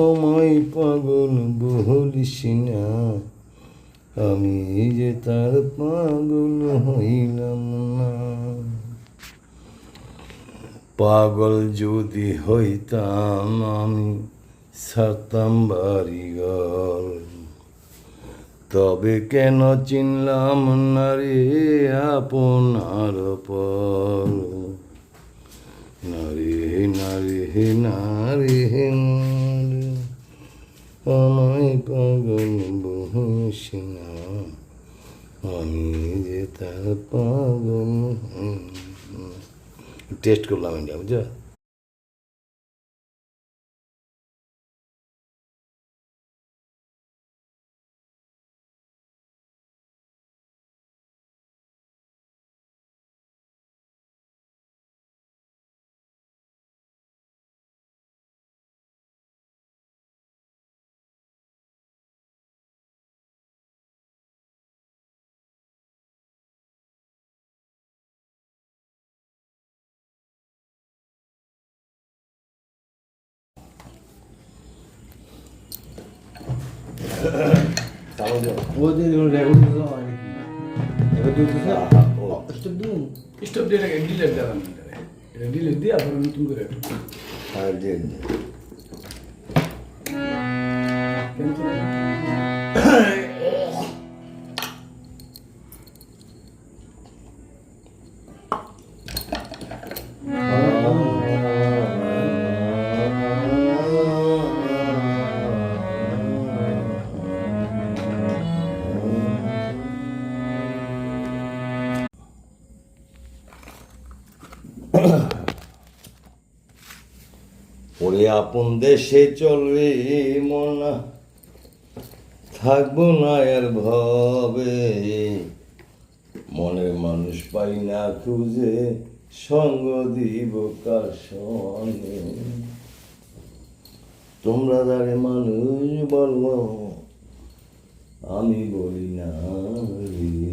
আমায় পাগল বলিস না, আমি যে তার পাগল হইলাম না। পাগল যদি হইতাম আমি ছাড়তাম বাড়িঘর, তবে কেন চিনলাম না রে আপনার পর। নারে নারে নারে নারে, আমায় পাগল বলিস না, আমি যে তার পাগল। টেস্ট করলাম এটা, বুঝছো? ওদের রেকর্ড দিতে হয় নাকি? রেকর্ড দিতে স্টপ দিন, স্টপ দিয়ে ডিলেট দেবেন, এটা ডিলেট দিয়ে আবার নতুন করে আর যে ওরে আপন দেশে চলবে মনা, থাকবো না আর ভবে, মনের মানুষ পাই না খুঁজে, সঙ্গ দিব কার সঙ্গে। তোমরা যারে মানুষ বলবো, আমি বলি না রে।